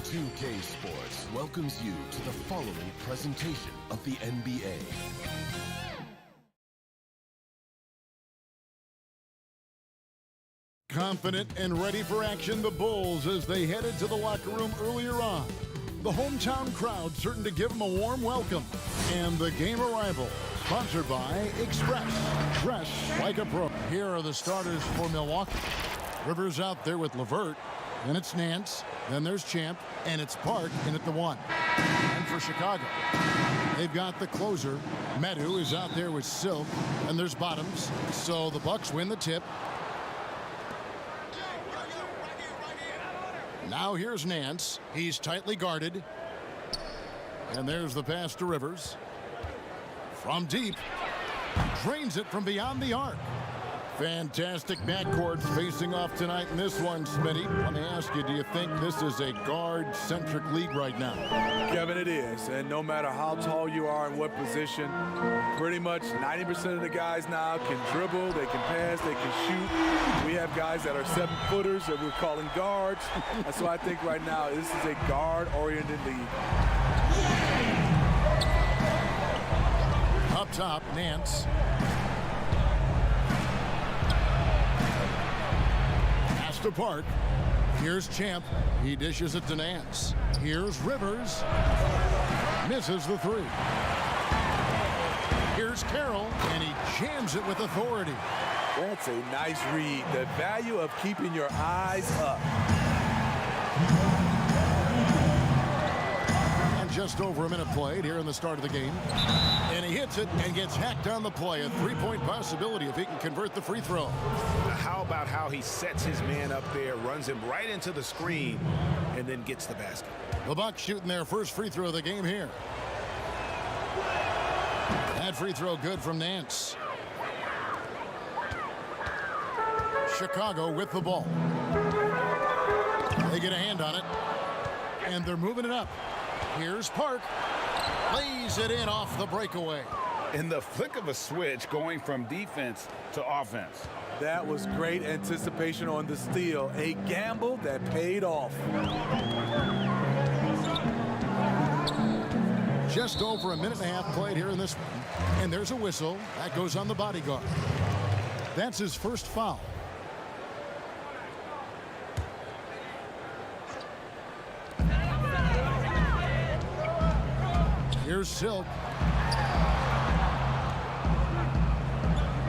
2K Sports welcomes you to the following presentation of the NBA. Confident and ready for action, the Bulls as they headed to the locker room earlier on. The hometown crowd certain to give them a warm welcome. And the game arrival, sponsored by Express. Dress like a pro. Here are the starters for Milwaukee. Rivers out there with LeVert. Then it's Nance. Then there's Champ. And it's Park in at the 1. And for Chicago, they've got the closer. Medu is out there with Silk. And there's Bottoms. So the Bucks win the tip. Now here's Nance. He's tightly guarded. And there's the pass to Rivers. From deep. Drains it from beyond the arc. Fantastic backcourts facing off tonight in this one, Smitty. Let me ask you, do you think this is a guard-centric league right now? Kevin, it is. And no matter how tall you are and what position, pretty much 90% of the guys now can dribble, they can pass, they can shoot. We have guys that are 7-footers that we're calling guards. And so I think right now this is a guard-oriented league. Up top, Nance. Pass to Park. Here's Champ. He dishes it to Nance. Here's Rivers. Misses the 3. Here's Carroll, and he jams it with authority. That's a nice read. The value of keeping your eyes up. And just over a minute played here in the start of the game. And he hits it and gets hacked on the play. A 3-point possibility if he can convert the free throw. How about how he sets his man up there, runs him right into the screen, and then gets the basket. The Bucks shooting their first free throw of the game here. That free throw good from Nance. Chicago with the ball. They get a hand on it. And they're moving it up. Here's Park. Lays it in off the breakaway. In the flick of a switch, going from defense to offense. That was great anticipation on the steal. A gamble that paid off. Just over a minute and a half played here in this one. And there's a whistle. That goes on the bodyguard. That's his first foul. Here's Silk.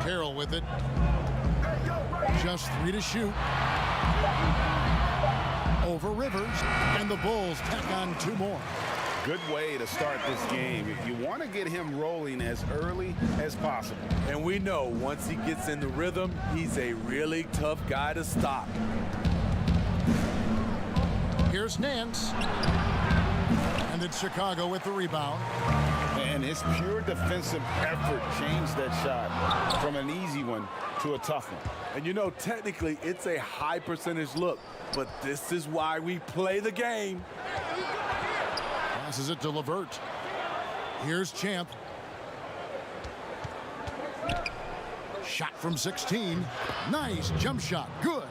Carroll with it. Just 3 to shoot. Over Rivers. And the Bulls tack on 2 more. Good way to start this game. You want to get him rolling as early as possible. And we know once he gets in the rhythm, he's a really tough guy to stop. Here's Nance. And then Chicago with the rebound. And his pure defensive effort changed that shot from an easy one to a tough one. And you know, technically, it's a high percentage look, but this is why we play the game. Passes it to LeVert. Here's Champ. Shot from 16. Nice jump shot. Good.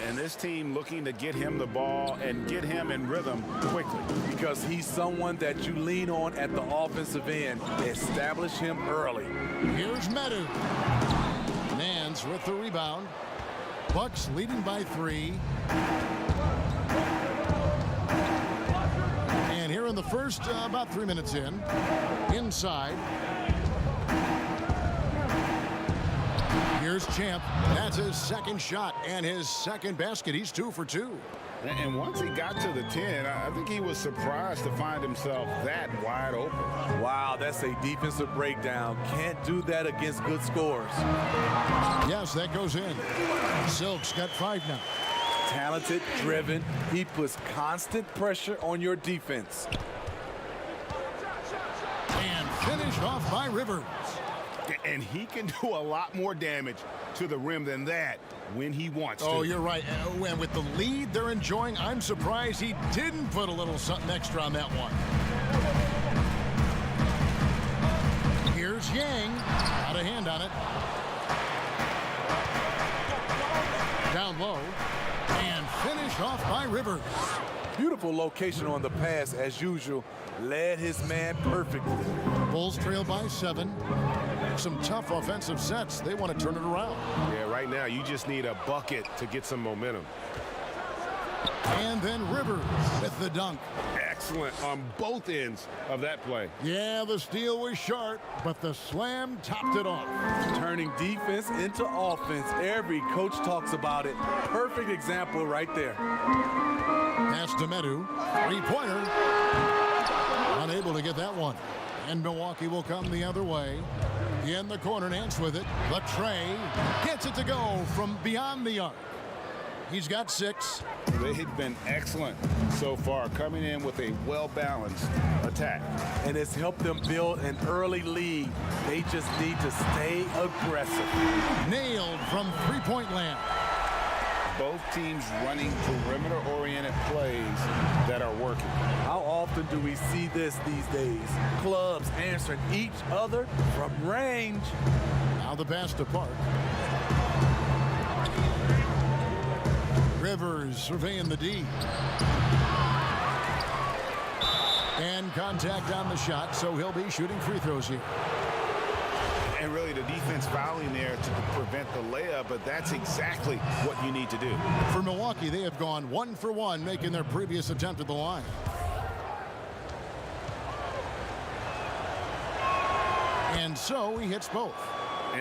And this team looking to get him the ball and get him in rhythm quickly. Because he's someone that you lean on at the offensive end. Establish him early. Here's Medu. Nance with the rebound. Bucks leading by 3. And here in the first, about 3 minutes in, inside. Here's Champ. That's his second shot and his second basket. He's 2 for 2. And once he got to the 10, I think he was surprised to find himself that wide open. Wow, that's a defensive breakdown. Can't do that against good scores. Yes, that goes in. Silk's got 5 now. Talented, driven. He puts constant pressure on your defense. And finished off by Rivers. And he can do a lot more damage to the rim than that when he wants to. Oh, you're right. And with the lead they're enjoying, I'm surprised he didn't put a little something extra on that one. Here's Yang. Got a hand on it. Down low. And finished off by Rivers. Beautiful location on the pass, as usual. Led his man perfectly. Bulls trail by 7. Some tough offensive sets. They want to turn it around. Yeah, right now you just need a bucket to get some momentum. And then Rivers with the dunk. Excellent on both ends of that play. Yeah, the steal was sharp, but the slam topped it off. Turning defense into offense. Every coach talks about it. Perfect example right there. Pass to Medu. Three-pointer. Unable to get that one. And Milwaukee will come the other way. In the corner, Nance with it. Latrey gets it to go from beyond the arc. He's got 6. They have been excellent so far, coming in with a well-balanced attack. And it's helped them build an early lead. They just need to stay aggressive. Nailed from three-point land. Both teams running perimeter-oriented plays that are working. How often do we see this these days? Clubs answering each other from range. Now the pass to Park. Rivers surveying the D. And contact on the shot, so he'll be shooting free throws here. And really the defense fouling there to prevent the layup, but that's exactly what you need to do. For Milwaukee, they have gone 1 for 1, making their previous attempt at the line. And so he hits both.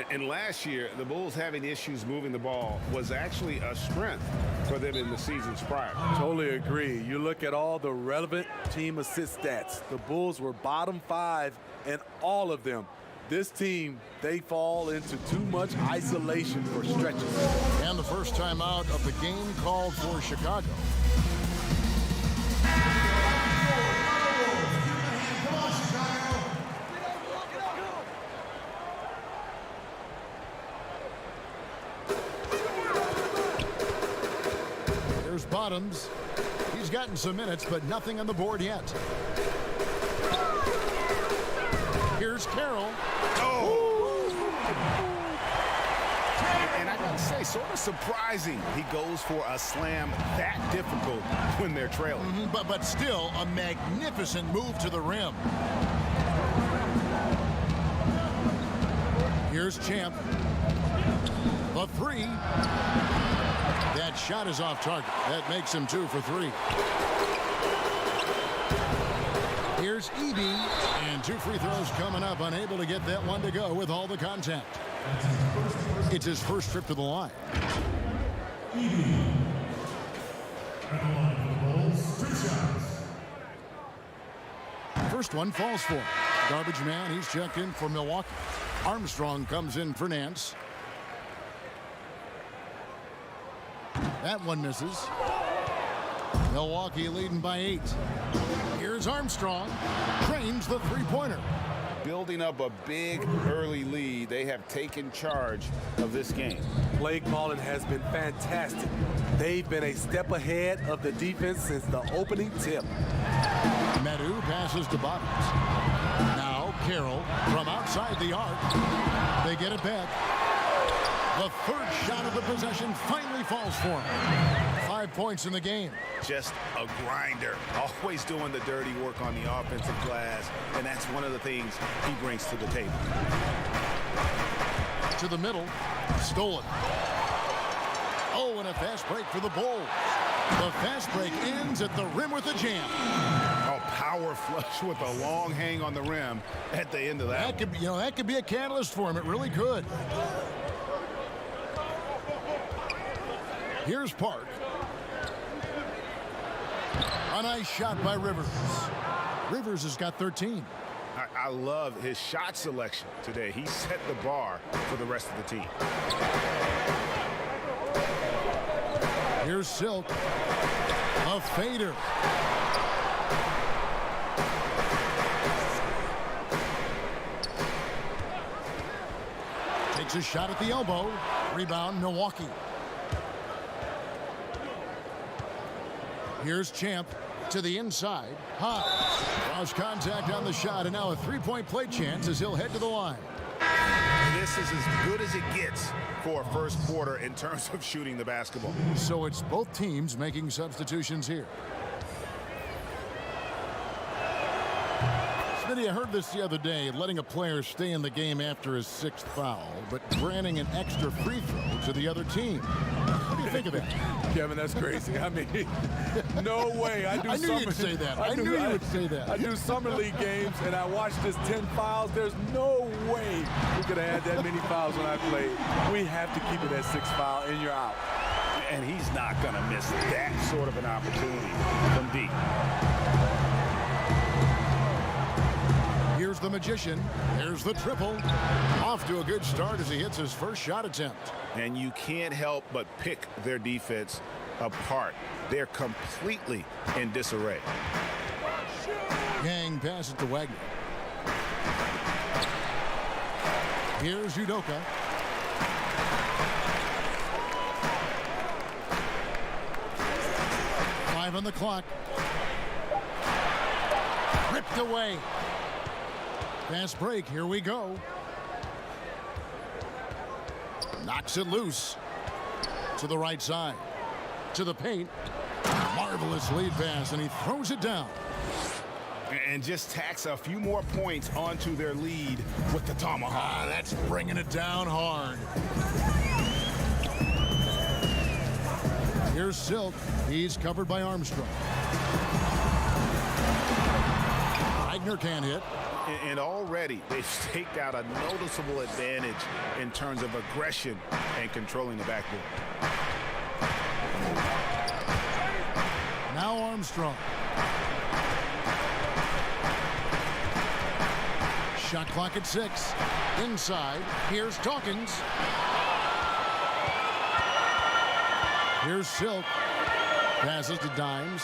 And last year, the Bulls having issues moving the ball was actually a strength for them in the seasons prior. Totally agree. You look at all the relevant team assist stats. The Bulls were bottom 5 in all of them. This team, they fall into too much isolation for stretches. And the first time out of the game called for Chicago. Here's Bottoms. He's gotten some minutes, but nothing on the board yet. Here's Carroll. And I gotta say, sort of surprising he goes for a slam that difficult when they're trailing. But still a magnificent move to the rim. Here's Champ. The 3. That shot is off target. That makes him 2 for 3. Here's Edey, and 2 free throws coming up. Unable to get that one to go with all the contact. It's his first trip to the line. First one falls for him. Garbage man, he's checked in for Milwaukee. Armstrong comes in for Nance. That one misses. Milwaukee leading by 8. Here's Armstrong. Trains the three-pointer. Building up a big early lead, they have taken charge of this game. Play calling has been fantastic. They've been a step ahead of the defense since the opening tip. Medu passes to Bottoms. Now Carroll from outside the arc. They get it back. The third shot of the possession finally falls for him. 5 points in the game. Just a grinder, always doing the dirty work on the offensive glass, and that's one of the things he brings to the table. To the middle, stolen. Oh, and a fast break for the Bulls. The fast break ends at the rim with a jam. Oh, power flush with a long hang on the rim at the end of that. That could be a catalyst for him. It really could. Here's Park. A nice shot by Rivers. Rivers has got 13. I love his shot selection today. He set the bar for the rest of the team. Here's Silk. A fader. Takes a shot at the elbow. Rebound, Milwaukee. Here's Champ to the inside. High. Draws contact on the shot, and now a three-point play chance as he'll head to the line. This is as good as it gets for a first quarter in terms of shooting the basketball. So it's both teams making substitutions here. Smitty, I heard this the other day, letting a player stay in the game after his 6th foul, but granting an extra free throw to the other team. What do you think of that? Kevin, that's crazy. I mean, no way. I knew you'd say that. I knew you would say that. I do summer league games, and I watched this 10 fouls. There's no way we could have had that many fouls when I played. We have to keep it at 6 foul, and you're out. And he's not going to miss that sort of an opportunity from deep. Here's the Magician. There's the triple. Off to a good start as he hits his first shot attempt. And you can't help but pick their defense apart. They're completely in disarray. Yang passes to Wagner. Here's Udoka. Five on the clock. Ripped away. Fast break. Here we go. Knocks it loose. To the right side. To the paint. Marvelous lead pass, and he throws it down. And just tacks a few more points onto their lead with the tomahawk. That's bringing it down hard. Here's Silk. He's covered by Armstrong. Wagner can't hit. And already they've staked out a noticeable advantage in terms of aggression and controlling the backboard. Now Armstrong. Shot clock at 6. Inside. Here's Dawkins. Here's Silk. Passes to Dimes.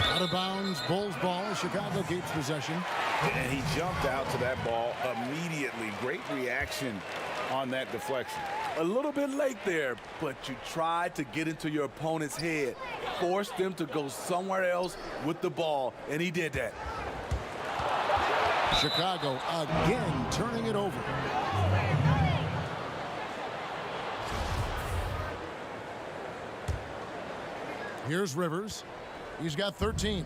Out of bounds. Bulls ball. Chicago keeps possession. And he jumped out to that ball immediately. Great reaction on that deflection. A little bit late there, but you tried to get into your opponent's head. Forced them to go somewhere else with the ball, and he did that. Chicago again turning it over. Here's Rivers. He's got 13.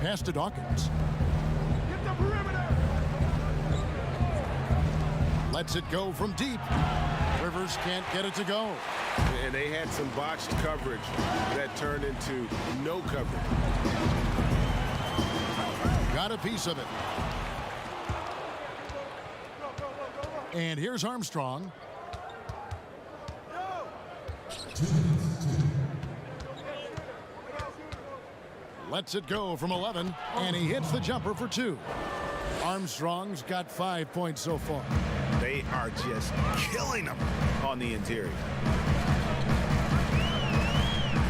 Pass to Dawkins. Get the perimeter. Lets it go from deep. Rivers can't get it to go. And they had some botched coverage that turned into no coverage. Got a piece of it. And here's Armstrong. Lets it go from 11, and he hits the jumper for 2. Armstrong's got 5 points so far. They are just killing them on the interior.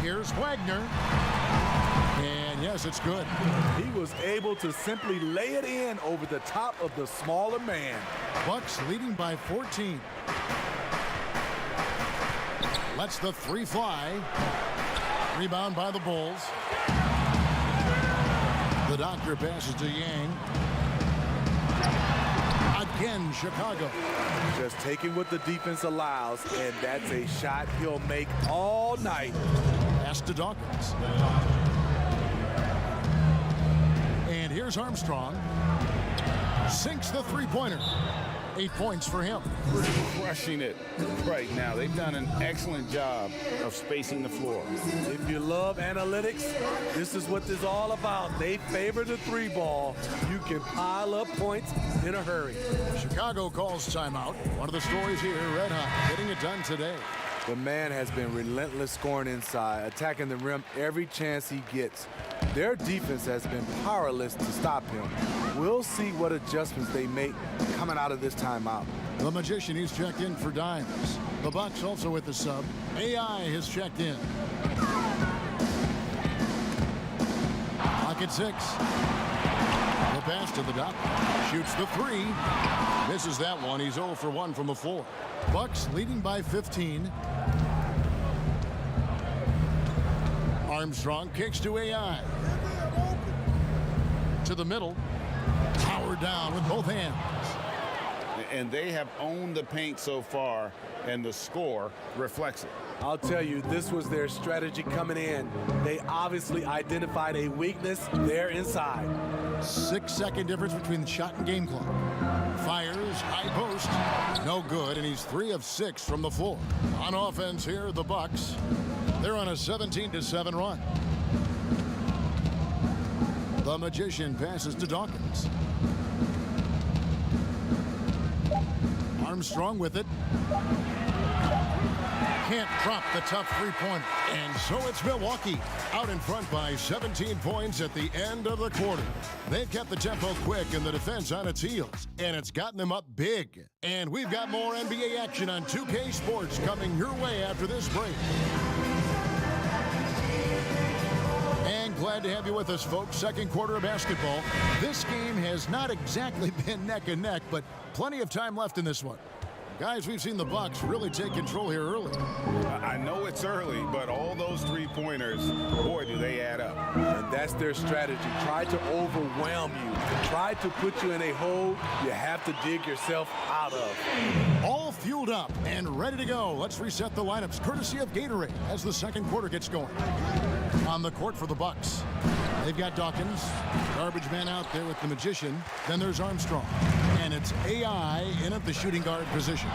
Here's Wagner. And yes, it's good. He was able to simply lay it in over the top of the smaller man. Bucks leading by 14. Lets the 3 fly. Rebound by the Bulls. The doctor passes to Yang. Again, Chicago. Just taking what the defense allows, and that's a shot he'll make all night. Pass to Dawkins. And here's Armstrong. Sinks the three-pointer. 8 points for him. Crushing it right now. They've done an excellent job of spacing the floor. If you love analytics, this is what this is all about. They favor the 3 ball. You can pile up points in a hurry. Chicago calls timeout. One of the stories here, Red Hot, getting it done today. The man has been relentless scoring inside, attacking the rim every chance he gets. Their defense has been powerless to stop him. We'll see what adjustments they make coming out of this timeout. The Magician, he's checked in for Dimes. The Bucks also with the sub. AI has checked in. Clock at 6. The pass to the dot. Shoots the 3. Misses that one. He's 0 for 1 from the floor. Bucks leading by 15. Armstrong kicks to AI. To the middle. Power down with both hands. and they have owned the paint so far, and the score reflects it. I'll tell you, this was their strategy coming in. They obviously identified a weakness there inside. 6-second difference between the shot and game clock. Fires, high post, no good, and he's 3 of 6 from the floor. On offense here, the Bucks. They're on a 17-7 run. The Magician passes to Dawkins. Armstrong with it. Can't drop the tough three-pointer. And so it's Milwaukee out in front by 17 points at the end of the quarter. They've kept the tempo quick and the defense on its heels, and it's gotten them up big. And we've got more NBA action on 2K Sports coming your way after this break. And glad to have you with us, folks. Second quarter of basketball. This game has not exactly been neck and neck, but plenty of time left in this one. Guys, we've seen the Bucks really take control here early. I know it's early, but all those three-pointers, boy, do they add up. And that's their strategy. Try to overwhelm you. Try to put you in a hole you have to dig yourself out of. All fueled up and ready to go. Let's reset the lineups courtesy of Gatorade as the second quarter gets going. On the court for the Bucks, they've got Dawkins, garbage man out there with the Magician. Then there's Armstrong, and it's AI in at the shooting guard position.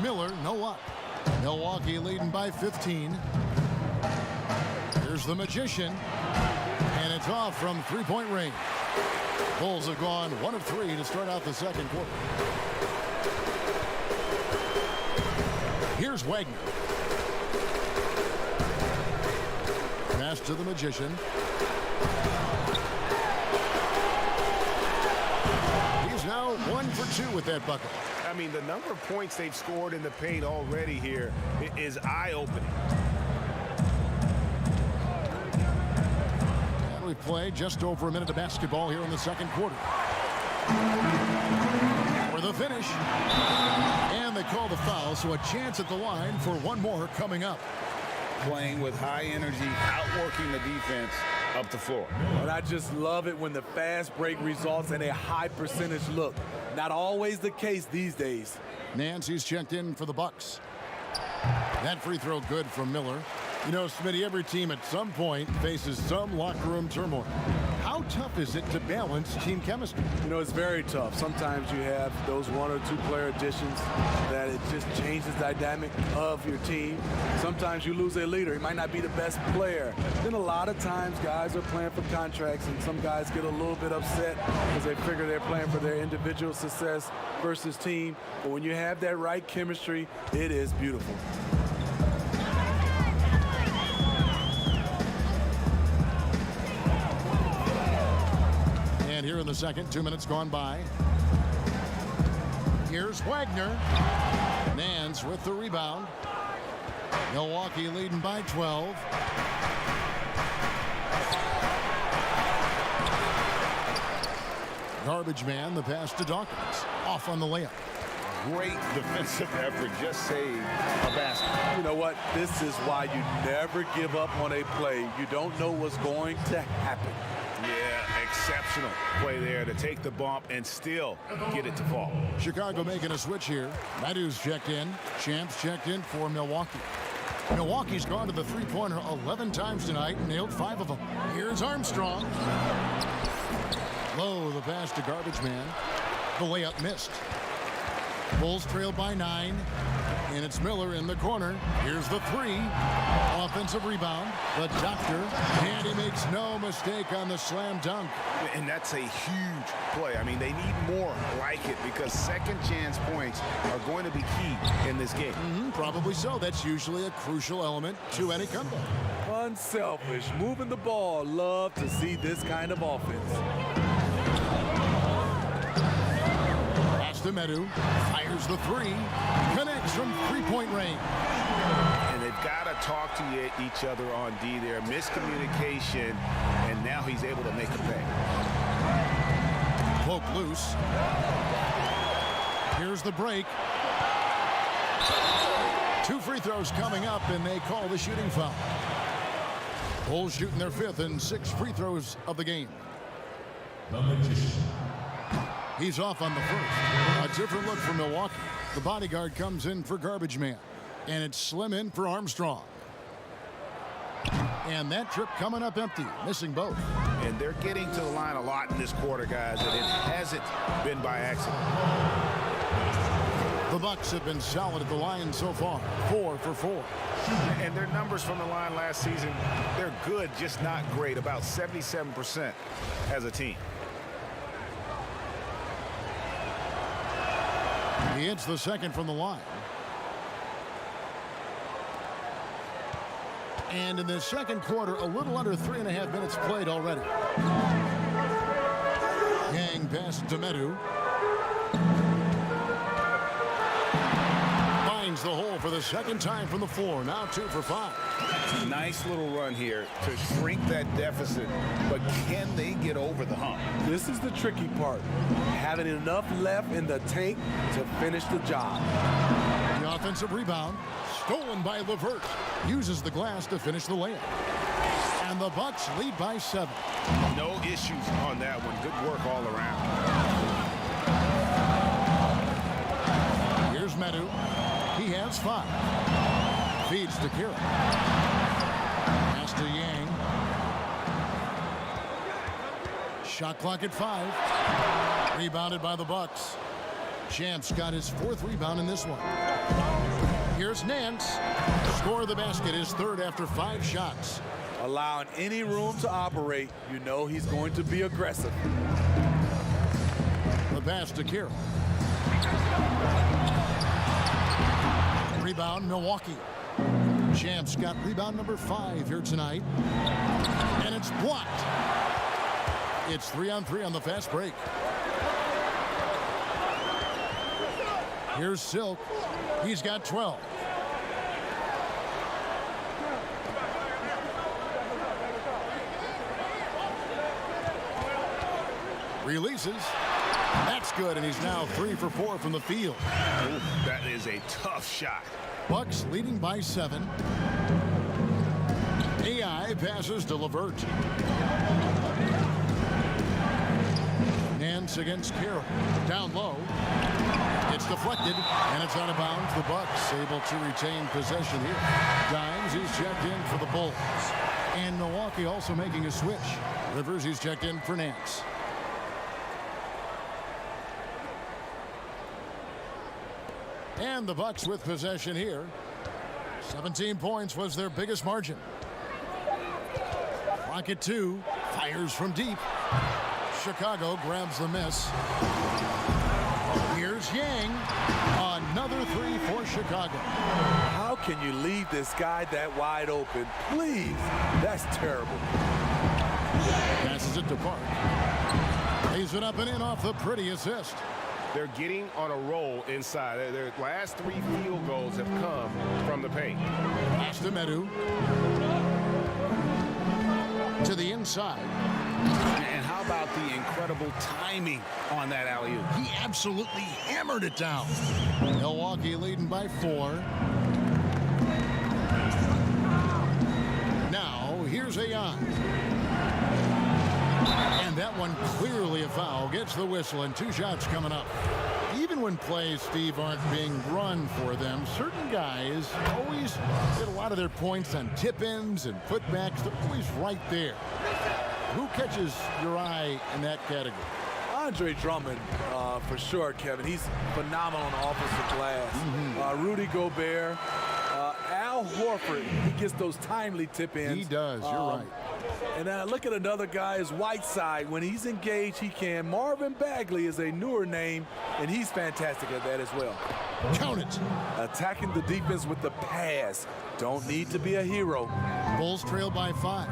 Miller, no luck. Milwaukee leading by 15. Here's the Magician, and it's off from three-point range. Bulls have gone 1 of 3 to start out the second quarter. Here's Wagner. Pass to the Magician. He's now 1 for 2 with that bucket. I mean, the number of points they've scored in the paint already here is eye-opening. And we play just over a minute of basketball here in the second quarter. For the finish. And they call the foul, so a chance at the line for one more coming up. Playing with high energy, outworking the defense up the floor. And I just love it when the fast break results in a high percentage look. Not always the case these days. Nancy's checked in for the Bucks. That free throw good from Miller. You know, Smitty, every team at some point faces some locker room turmoil. How tough is it to balance team chemistry? You know, it's very tough. Sometimes you have those 1 or 2 player additions that it just changes the dynamic of your team. Sometimes you lose a leader. He might not be the best player. Then a lot of times guys are playing for contracts, and some guys get a little bit upset because they figure they're playing for their individual success versus team. But when you have that right chemistry, it is beautiful. And here in the second, 2 minutes gone by. Here's Wagner. Nance with the rebound. Milwaukee leading by 12. Garbage man, the pass to Dawkins. Off on the layup. Great defensive effort, just saved a basket. You know what? This is why you never give up on a play. You don't know what's going to happen. Yeah, exceptional play there to take the bump and still get it to fall. Chicago making a switch here. Madu's checked in. Champs checked in for Milwaukee. Milwaukee's gone to the three-pointer 11 times tonight and nailed 5 of them. Here's Armstrong. Low, the pass to garbage man. The layup missed. Bulls trailed by 9. And it's Miller in the corner. Here's the 3. Offensive rebound. The doctor. And he makes no mistake on the slam dunk. And that's a huge play. I mean, they need more like it because second chance points are going to be key in this game. Probably so. That's usually a crucial element to any comeback. Unselfish, moving the ball. Love to see this kind of offense. Pass to Medu. Fires the 3. Connects from three-point range. And they've got to talk to each other on D there. Miscommunication, and now he's able to make a pay. Poke loose. Here's the break. 2 free throws coming up, and they call the shooting foul. Bulls shooting their 5th and 6 free throws of the game. He's off on the first. A different look for Milwaukee. The bodyguard comes in for garbage man. And it's Slim in for Armstrong. And that trip coming up empty, missing both. And they're getting to the line a lot in this quarter, guys, and it hasn't been by accident. The Bucks have been solid at the line so far, 4 for 4. And their numbers from the line last season, they're good, just not great, about 77% as a team. He hits the second from the line. And in the second quarter, a little under 3.5 minutes played already. Yang past Demedu. Finds the hole for the second time from the floor. Now 2 for 5. Nice little run here to shrink that deficit, but can they get over the hump? This is the tricky part. Having enough left in the tank to finish the job. The offensive rebound. Stolen by LeVert. Uses the glass to finish the layup. And the Bucks lead by 7. No issues on that one. Good work all around. Here's Medu. He has 5. Feeds to Kira. Pass to Yang. Shot clock at 5. Rebounded by the Bucks. Champs got his 4th rebound in this one. Here's Nance. Score the basket, his 3rd after 5 shots. Allowing any room to operate, you know he's going to be aggressive. The pass to Kira. Rebound, Milwaukee. Champs got rebound number 5 here tonight. And it's blocked. It's 3-on-3 on the fast break. Here's Silk. He's got 12. Releases. That's good, and he's now 3 for 4 from the field. Ooh, that is a tough shot. Bucks leading by 7. AI passes to LeVert. Nance against Carroll. Down low. It's deflected, and it's out of bounds. The Bucks able to retain possession here. Dimes, he's checked in for the Bulls. And Milwaukee also making a switch. Rivers, he's checked in for Nance. And the Bucks with possession here. 17 points was their biggest margin. Clock at 2. Fires from deep. Chicago grabs the miss. Here's Yang. Another 3 for Chicago. How can you leave this guy that wide open? Please. That's terrible. Passes it to Park. Lays it up and in off the pretty assist. They're getting on a roll inside. Their last 3 field goals have come from the paint. Pass to Medu. To the inside. And how about the incredible timing on that alley-oop? He absolutely hammered it down. Milwaukee leading by 4. Now, here's AI. And that one clearly a foul. Gets the whistle, and 2 shots coming up. Even when plays, Steve, aren't being run for them, certain guys always get a lot of their points on tip-ins and putbacks. They're always right there. Who catches your eye in that category? Andre Drummond, for sure, Kevin. He's phenomenal on the offensive glass. Rudy Gobert, Al Horford, he gets those timely tip-ins. He does, you're right. And look at another guy is Whiteside. When he's engaged, he can. Marvin Bagley is a newer name, and he's fantastic at that as well. Count it. Attacking the defense with the pass. Don't need to be a hero. Bulls trail by 5.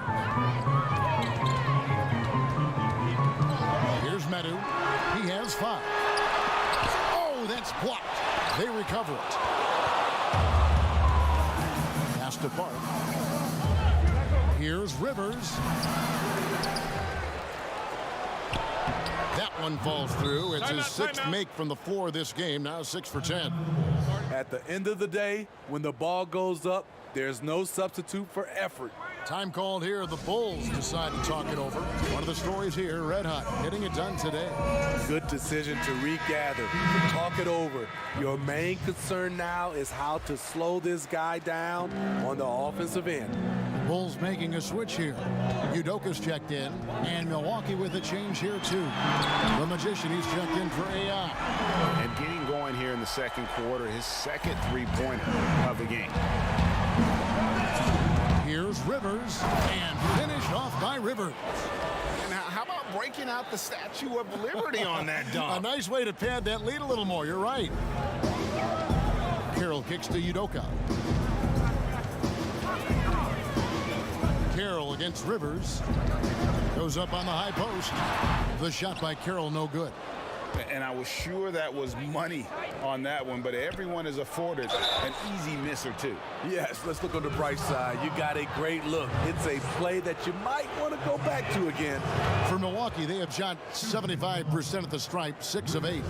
Here's Medu. He has 5. Oh, that's blocked. They recover it. Pass to Park. Here's Rivers. That one falls through. It's his 6th make from the floor this game. Now 6 for 10. At the end of the day, when the ball goes up, there's no substitute for effort. Time called here. The Bulls decide to talk it over. One of the stories here, red hot, getting it done today. Good decision to regather, talk it over. Your main concern now is how to slow this guy down on the offensive end. Bulls making a switch here. Udoka's checked in, and Milwaukee with a change here too. The Magician, he's checked in for AI. And getting going here in the second quarter, his second three-pointer of the game. Here's Rivers, and finished off by Rivers. And how about breaking out the Statue of Liberty on that dunk? A nice way to pad that lead a little more, you're right. Carroll kicks to Udoka. Carroll against Rivers. Goes up on the high post. The shot by Carroll, no good. And I was sure that was money on that one, but everyone is afforded an easy miss or two. Yes, let's look on the bright side. You got a great look. It's a play that you might want to go back to again. For Milwaukee, they have shot 75% at the stripe, 6 of 8.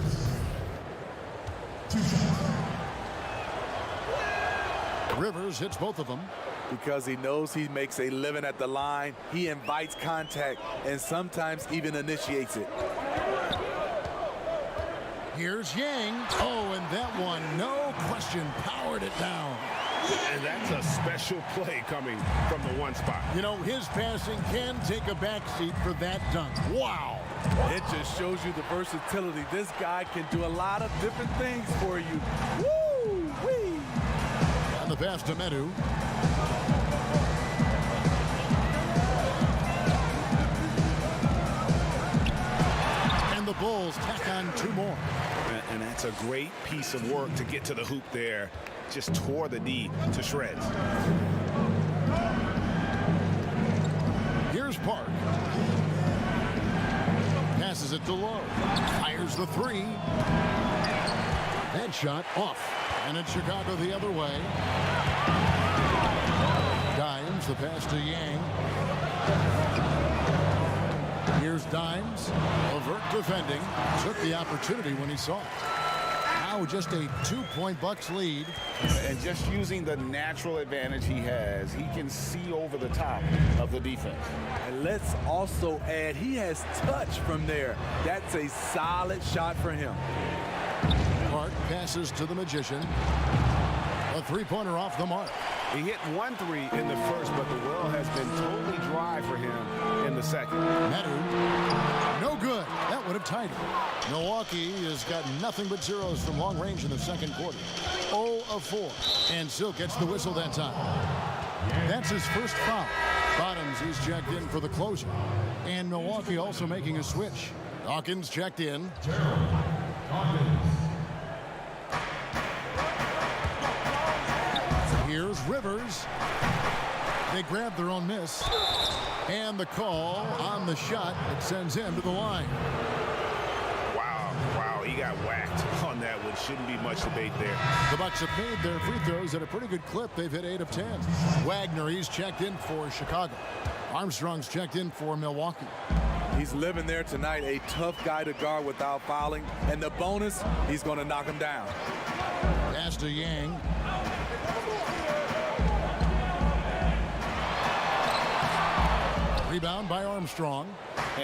Rivers hits both of them. Because he knows he makes a living at the line, he invites contact and sometimes even initiates it. Here's Yang. Oh, and that one, no question, powered it down. And that's a special play coming from the one spot. You know, his passing can take a backseat for that dunk. Wow. It just shows you the versatility. This guy can do a lot of different things for you. Woo-wee. And the pass to Medu. And the Bulls tack on 2 more. And that's a great piece of work to get to the hoop there. Just tore the D to shreds. Here's Park. Passes it to Lowe. Fires the 3. That shot off. And it's Chicago the other way. Dimes, the pass to Yang. Here's Dimes. Overt defending. Took the opportunity when he saw it. Now just a 2-point Bucks lead. And just using the natural advantage he has, he can see over the top of the defense. And let's also add, he has touch from there. That's a solid shot for him. Park passes to the Magician. A 3-pointer off the mark. He hit 1 3 in the first, but the well has been totally dry for him in the second. Medu, no good. That would have tied it. Milwaukee has got nothing but zeros from long range in the second quarter. 0 of 4. And Silk gets the whistle that time. That's his first foul. Bottoms, he's checked in for the closer. And Milwaukee also making a switch. Dawkins checked in. Here's Rivers. They grab their own miss. And the call on the shot that sends him to the line. Wow, he got whacked on that one. Shouldn't be much debate there. The Bucks have made their free throws at a pretty good clip. They've hit 8 of 10. Wagner, he's checked in for Chicago. Armstrong's checked in for Milwaukee. He's living there tonight, a tough guy to guard without fouling. And the bonus, he's going to knock him down. Pass to Yang. Rebound by Armstrong.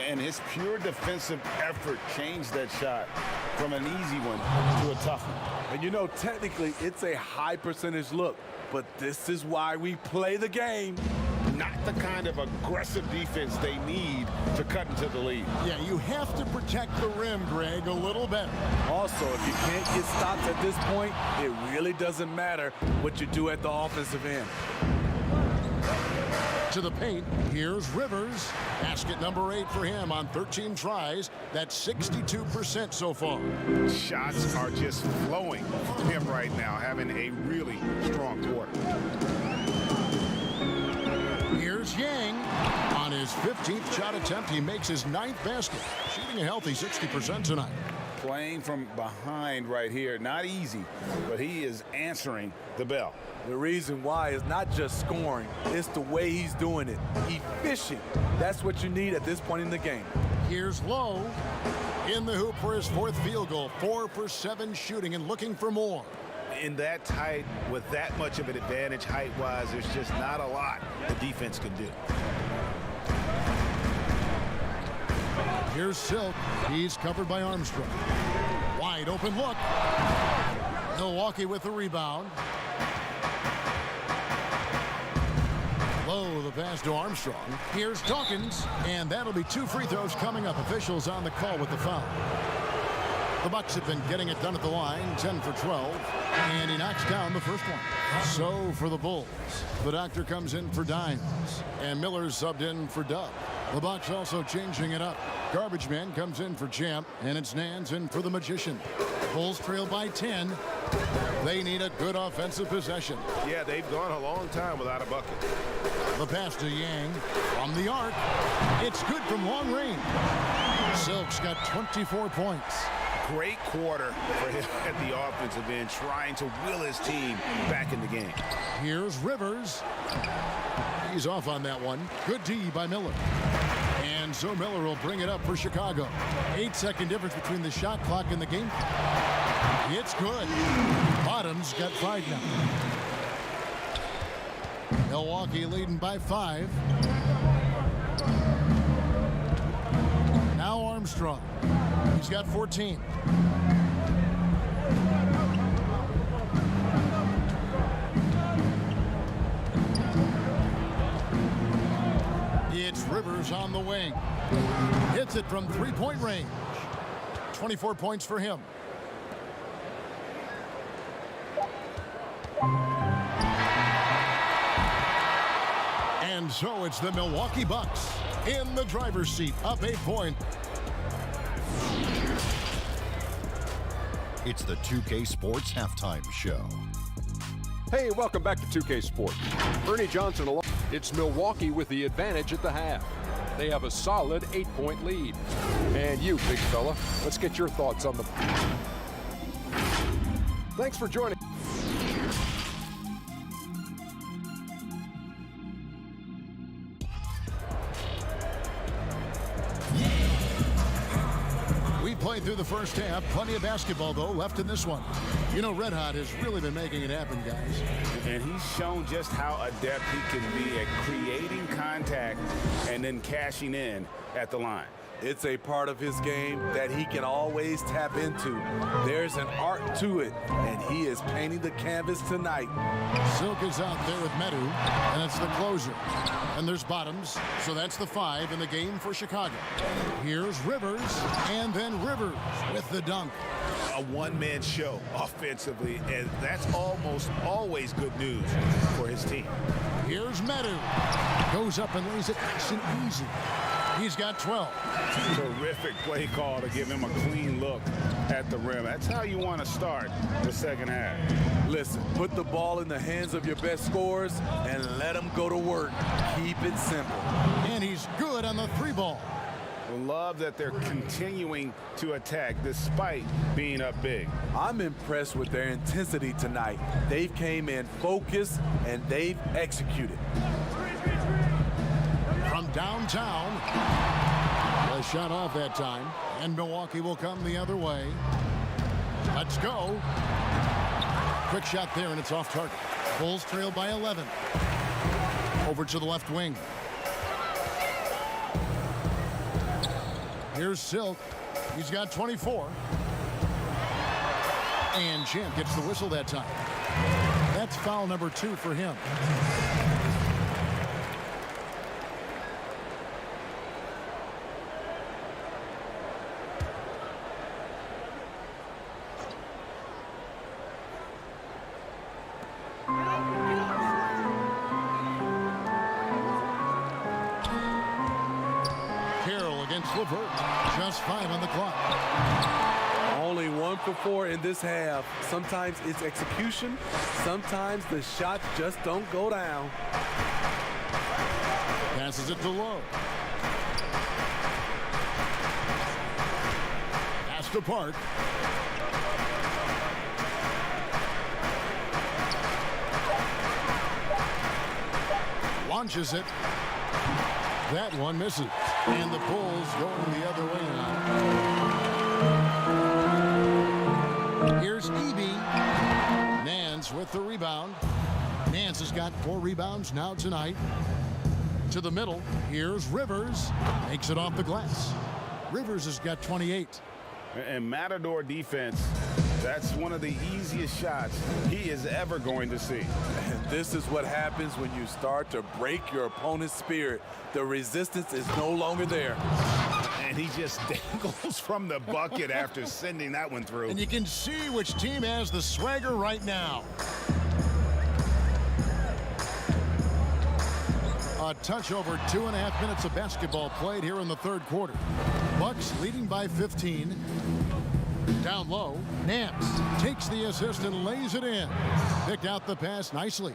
And his pure defensive effort changed that shot from an easy one to a tough one. And you know, technically, it's a high percentage look. But this is why we play the game. Not the kind of aggressive defense they need to cut into the lead. Yeah, you have to protect the rim, Greg, a little better. Also, if you can't get stops at this point, it really doesn't matter what you do at the offensive end. To the paint, here's Rivers. Basket number 8 for him on 13 tries. That's 62% so far. Shots are just flowing from him right now, having a really strong quarter. Here's Yang. On his 15th shot attempt, he makes his 9th basket. Shooting a healthy 60% tonight. Playing from behind right here. Not easy, but he is answering the bell. The reason why is not just scoring, it's the way he's doing it. Efficient. That's what you need at this point in the game. Here's Lowe in the hoop for his 4th field goal. 4 for 7 shooting and looking for more. in that tight, with that much of an advantage height-wise, there's just not a lot the defense can do. Here's Silk. He's covered by Armstrong. Wide open look. Milwaukee with the rebound. Low the pass to Armstrong. Here's Dawkins, and that'll be 2 free throws coming up. Officials on the call with the foul. The Bucks have been getting it done at the line, 10 for 12, and he knocks down the first one. So for the Bulls, the doctor comes in for Dimes, and Miller's subbed in for Dub. The Bucks also changing it up. Garbage Man comes in for Champ, and it's Nance in for the Magician. Bulls trail by 10. They need a good offensive possession. Yeah, they've gone a long time without a bucket. The pass to Yang from the arc. It's good from long range. Silk's got 24 points. Great quarter for him at the offensive end, trying to will his team back in the game. Here's Rivers. He's off on that one. Good D by Miller. And so Miller will bring it up for Chicago. 8-second difference between the shot clock and the game. It's good. Bottom's got 5 now. Milwaukee leading by 5. Now Armstrong. He's got 14. It's Rivers on the wing. Hits it from 3-point range. 24 points for him. And so it's the Milwaukee Bucks in the driver's seat, up 8 points. It's the 2K Sports Halftime Show. Hey, welcome back to 2K Sports. Ernie Johnson along. It's Milwaukee with the advantage at the half. They have a solid 8-point lead. And you, big fella, let's get your thoughts on the... Thanks for joining. Played through the first half. Plenty of basketball, though, left in this one. You know, Red Hot has really been making it happen, guys. And he's shown just how adept he can be at creating contact and then cashing in at the line. It's a part of his game that he can always tap into. There's an art to it, and he is painting the canvas tonight. Silk is out there with Medu, and it's the closer. And there's Bottoms, so that's the 5 in the game for Chicago. Here's Rivers, and then Rivers with the dunk. A one-man show offensively, and that's almost always good news for his team. Here's Medu. Goes up and lays it nice and easy. He's got 12. Terrific play call to give him a clean look at the rim. That's how you want to start the second half. Listen, put the ball in the hands of your best scorers and let them go to work. Keep it simple. And he's good on the 3-ball. Love that they're continuing to attack despite being up big. I'm impressed with their intensity tonight. They've came in focused and they've executed. From downtown, a shot off that time, and Milwaukee will come the other way. Let's go. Quick shot there, and it's off target. Bulls trail by 11. Over to the left wing. Here's Silk. He's got 24. And Champ gets the whistle that time. That's foul number 2 for him. Levert, just 5 on the clock. Only 1 for 4 in this half. Sometimes it's execution. Sometimes the shots just don't go down. Passes it to Lowe. Pass to Park. Launches it. That one misses. And the Bulls going the other way now. Here's Eby. with the rebound. Nance has got 4 rebounds now tonight. To the middle, here's Rivers. Makes it off the glass. Rivers has got 28. And Matador defense, that's one of the easiest shots he is ever going to see. And this is what happens when you start to break your opponent's spirit. The resistance is no longer there. And he just dangles from the bucket after sending that one through. And you can see which team has the swagger right now. A touch over 2.5 minutes of basketball played here in the third quarter. Bucks leading by 15. Down low, Nance takes the assist and lays it in. Picked out the pass nicely.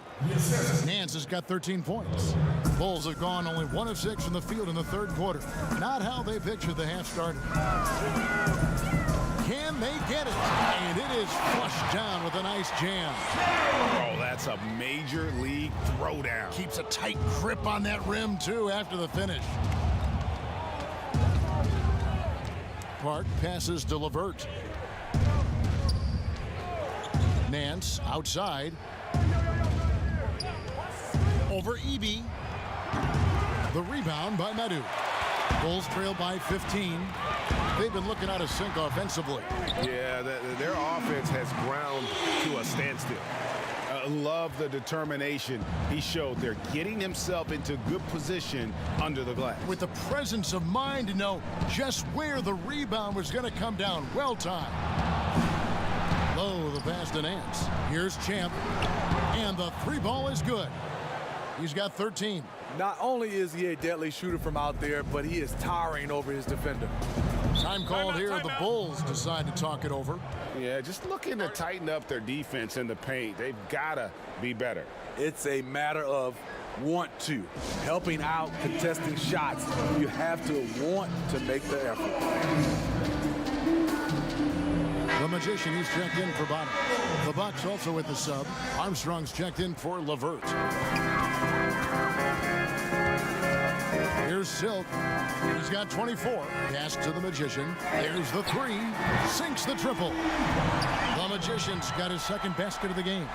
Nance has got 13 points. Bulls have gone only 1 of 6 from the field in the third quarter. Not how they pictured the half started. Can they get it? And it is flushed down with a nice jam. Oh, that's a major league throwdown. Keeps a tight grip on that rim, too, after the finish. Park passes to LeVert. Nance outside. Over Eby. The rebound by Madu. Bulls trail by 15. They've been looking out of sync offensively. Yeah, their offense has ground to a standstill. Love the determination he showed there, getting himself into good position under the glass. With the presence of mind to know just where the rebound was going to come down. Well timed. Low the pass to Nance. Here's Champ. And the 3-ball is good. He's got 13. Not only is he a deadly shooter from out there, but he is towering over his defender. Time called here. The Bulls decide to talk it over. Yeah, just looking to tighten up their defense in the paint. They've got to be better. It's a matter of want to. Helping out, contesting shots. You have to want to make the effort. The Magician, he's checked in for Bottom. The Bucks also with the sub. Armstrong's checked in for LeVert. Here's Silk. He's got 24. Pass to the Magician. There's the 3. Sinks the triple. The Magician's got his second basket of the game.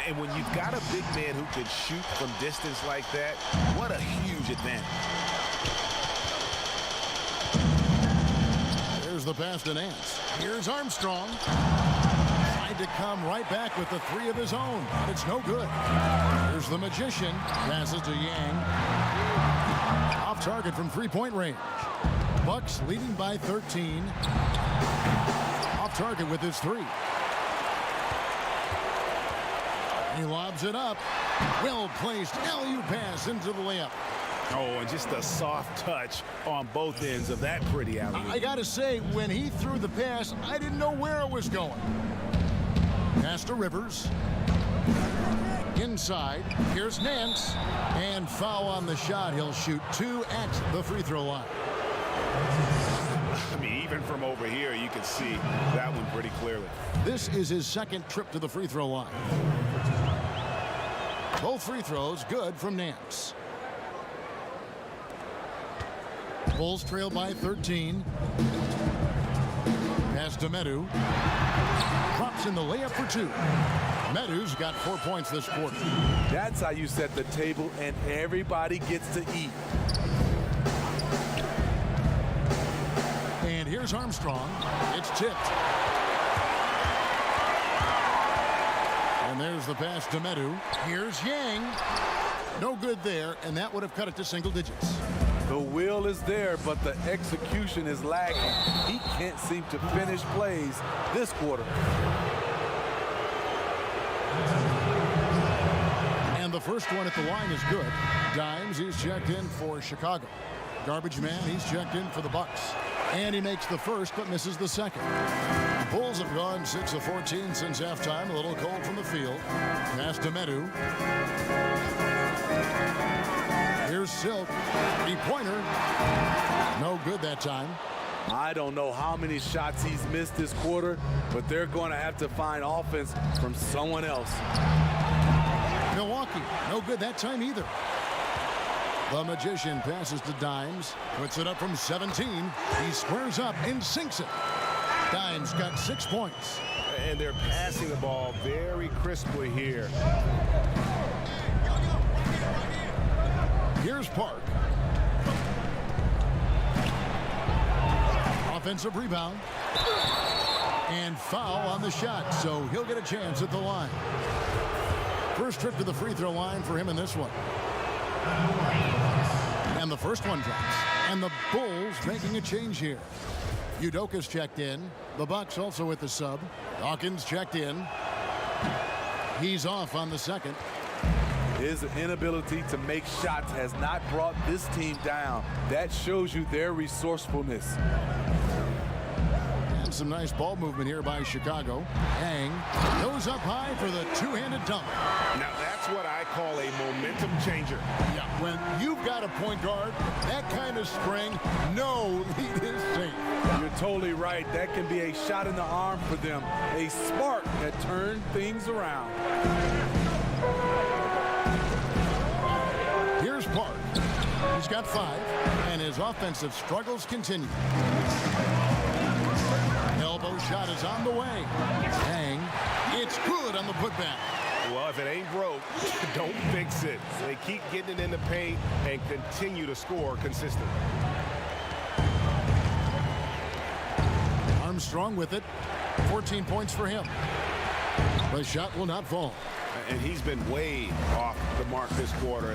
And when you've got a big man who can shoot from distance like that, what a huge advantage. There's the pass to Nance. Here's Armstrong. Tried to come right back with the 3 of his own, but it's no good. Here's the Magician. Passes to Yang. Off target from 3-point range. Bucks leading by 13. Off target with his 3. He lobs it up. Well placed alley-oop pass into the layup. Oh, and just a soft touch on both ends of that pretty alley-oop. I gotta say, when he threw the pass, I didn't know where it was going. Pass to Rivers. Inside, here's Nance. And foul on the shot. He'll shoot 2 at the free throw line. I mean, even from over here, you can see that one pretty clearly. This is his second trip to the free throw line. Both free throws good from Nance. Bulls trail by 13. Pass to Medu. Drops in the layup for 2. Medu's got 4 points this quarter. That's how you set the table, and everybody gets to eat. And here's Armstrong. It's tipped. And there's the pass to Medu. Here's Yang. No good there, and that would have cut it to single digits. The will is there, but the execution is lagging. He can't seem to finish plays this quarter. And the first one at the line is good. Dimes, he's checked in for Chicago. Garbage man, he's checked in for the Bucks. And he makes the first, but misses the second. The Bulls have gone 6 of 14 since halftime. A little cold from the field. Pass to Medu. Here's Silk. 3-pointer. No good that time. I don't know how many shots he's missed this quarter, but they're going to have to find offense from someone else. Milwaukee, no good that time either. The Magician passes to Dimes, puts it up from 17. He squares up and sinks it. Dimes got 6 points. And they're passing the ball very crisply here. Here's Park. Offensive rebound. And foul on the shot, so he'll get a chance at the line. First trip to the free throw line for him in this one. And the first one drops. And the Bulls making a change here. Udoka's checked in. The Bucks also with the sub. Dawkins checked in. He's off on the second. His inability to make shots has not brought this team down. That shows you their resourcefulness. And some nice ball movement here by Chicago. Yang goes up high for the two-handed dunk. Now that's what I call a momentum changer. Yeah, when you've got a point guard, that kind of spring, no lead is safe. You're totally right. That can be a shot in the arm for them. A spark that turned things around. Here's Park. He's got 5, and his offensive struggles continue. Elbow shot is on the way. Bang. It's good on the putback. Well, if it ain't broke, don't fix it. So they keep getting it in the paint and continue to score consistently. Armstrong with it. 14 points for him. The shot will not fall. And he's been way off the mark this quarter.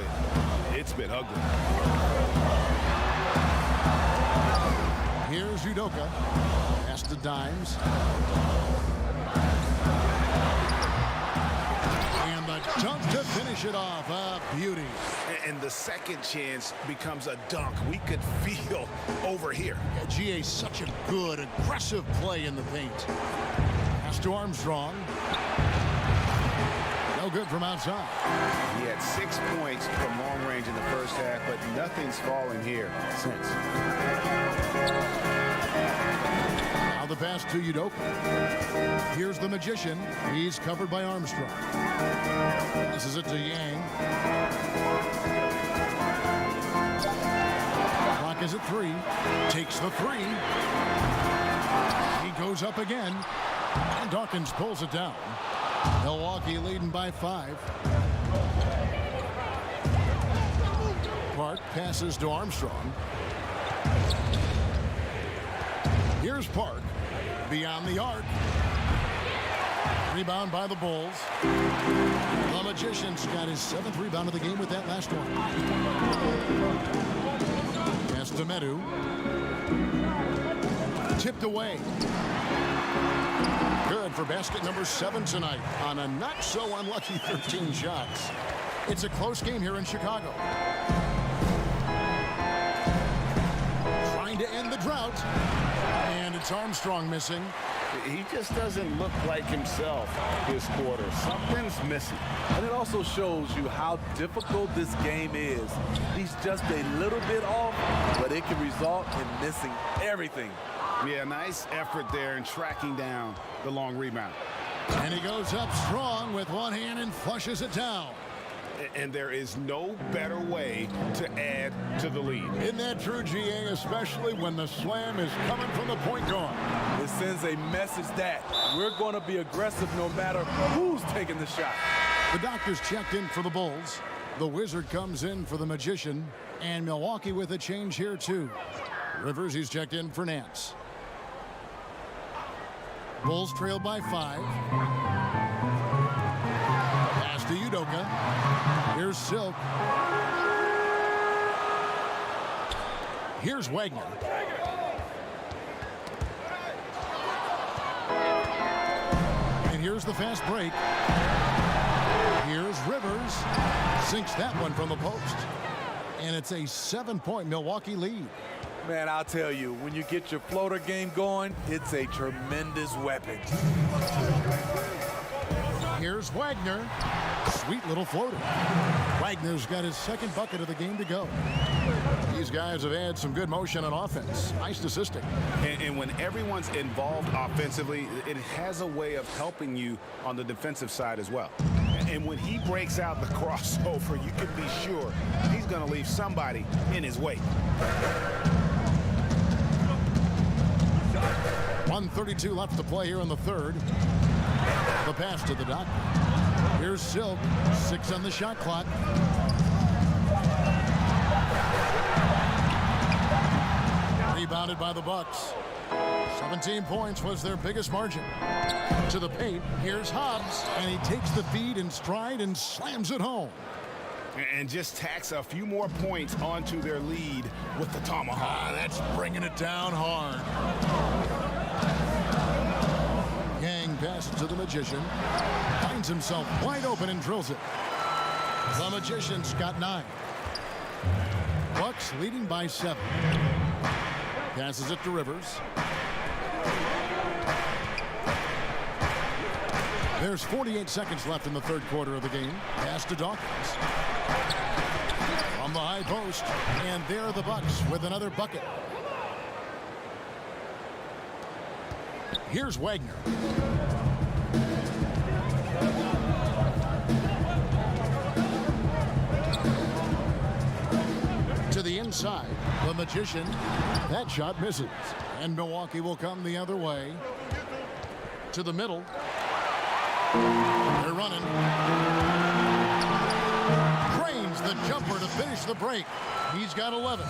It's been ugly. Here's Udoka. Pass to Dimes. And the dunk to finish it off. A beauty. And the second chance becomes a dunk. We could feel over here. Yeah, GA, such a good, aggressive play in the paint. Pass to Armstrong. No good from outside. He had 6 points from long range in the first half, but nothing's fallen here since. Now the pass to Udoka. Here's the Magician. He's covered by Armstrong. This is it to Yang. Clock is at 3. Takes the 3. He goes up again. And Dawkins pulls it down. Milwaukee leading by 5. Park passes to Armstrong. Here's Park. Beyond the arc. Rebound by the Bulls. The Magician's got his 7th rebound of the game with that last one. Pass to Medu. Tipped away. Good for basket number 7 tonight on a not so unlucky 13 shots. It's a close game here in Chicago. Trying to end the drought. And it's Armstrong missing. He just doesn't look like himself this quarter. Something's missing. And it also shows you how difficult this game is. He's just a little bit off, but it can result in missing everything. Yeah, nice effort there in tracking down the long rebound. And he goes up strong with one hand and flushes it down. And there is no better way to add to the lead. Isn't that true, GA, especially when the slam is coming from the point guard? It sends a message that we're going to be aggressive no matter who's taking the shot. The doctor's checked in for the Bulls. The Wizard comes in for the Magician. And Milwaukee with a change here, too. Rivers, he's checked in for Nance. Bulls trail by 5. Pass to Udoka. Here's Silk. Here's Wagner. And here's the fast break. Here's Rivers. Sinks that one from the post. And it's a 7-point Milwaukee lead. Man, I'll tell you, when you get your floater game going, it's a tremendous weapon. Here's Wagner. Sweet little floater. Wagner's got his 2nd bucket of the game to go. These guys have had some good motion on offense. Nice assisting. And when everyone's involved offensively, it has a way of helping you on the defensive side as well. And when he breaks out the crossover, you can be sure he's going to leave somebody in his wake. 2:32 left to play here in the third. The pass to the dot. Here's Silk. 6 on the shot clock. Rebounded by the Bucks. 17 points was their biggest margin. To the paint, here's Hobbs, and he takes the feed in stride and slams it home. And just tacks a few more points onto their lead with the tomahawk. That's bringing it down hard. Yang passes to the Magician. Finds himself wide open and drills it. The Magician's got 9. Bucks leading by 7. Passes it to Rivers. There's 48 seconds left in the third quarter of the game. Pass to Dawkins. From the high post, and there are the Bucks with another bucket. Here's Wagner. To the inside, the Magician. That shot misses, and Milwaukee will come the other way. To the middle. They're running. Drains the jumper to finish the break. He's got 11.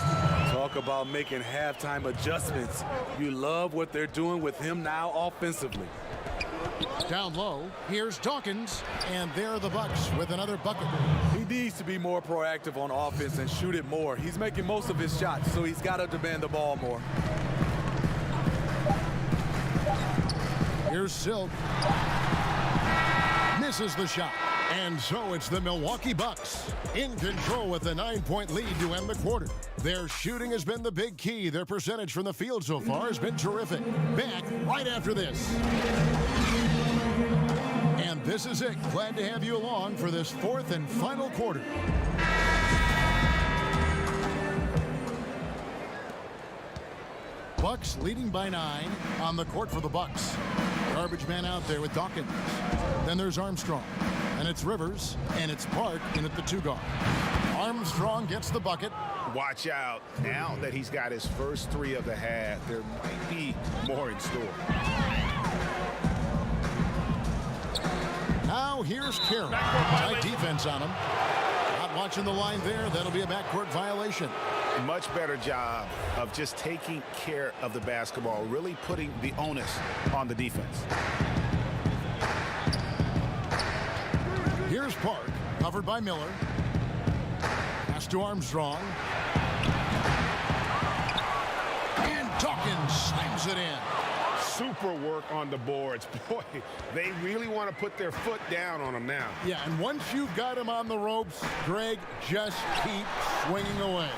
Talk about making halftime adjustments. You love what they're doing with him now offensively. Down low, here's Dawkins, and there are the Bucks with another bucket. He needs to be more proactive on offense and shoot it more. He's making most of his shots, so he's got to demand the ball more. Here's Silk. Misses the shot. And so it's the Milwaukee Bucks in control with a 9-point lead to end the quarter. Their shooting has been the big key. Their percentage from the field so far has been terrific. Back right after this. And this is it. Glad to have you along for this fourth and final quarter. Bucks leading by 9 on the court for the Bucks. Garbage man out there with Dawkins. Then there's Armstrong. And it's Rivers, and it's Park in at the 2 guard. Armstrong gets the bucket. Watch out. Now that he's got his first 3 of the half, there might be more in store. Now here's Carroll. Tight defense on him. Not watching the line there. That'll be a backcourt violation. Much better job of just taking care of the basketball, really putting the onus on the defense. Here's Park, covered by Miller. Pass to Armstrong. And Dawkins slams it in. Super work on the boards. Boy, they really want to put their foot down on him now. Yeah, and once you've got him on the ropes, Greg, just keep swinging away.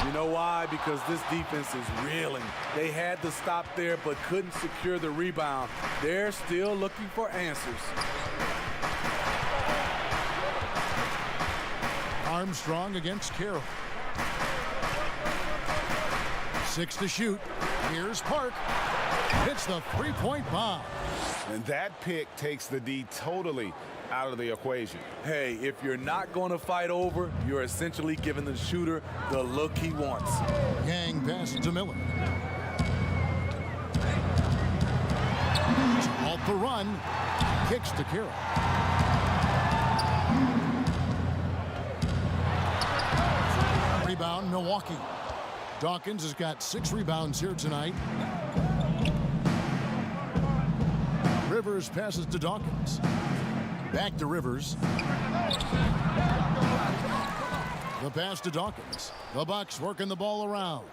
You know why? Because this defense is reeling. They had to stop there but couldn't secure the rebound. They're still looking for answers. Armstrong against Carroll. 6 to shoot. Here's Park. Hits the 3-point bomb. And that pick takes the D totally out of the equation. Hey, if you're not going to fight over, you're essentially giving the shooter the look he wants. Yang passes to Miller. To halt the run. Kicks to Carroll. Rebound, Milwaukee. Dawkins has got 6 rebounds here tonight. Rivers passes to Dawkins. Back to Rivers. The pass to Dawkins. The Bucks working the ball around.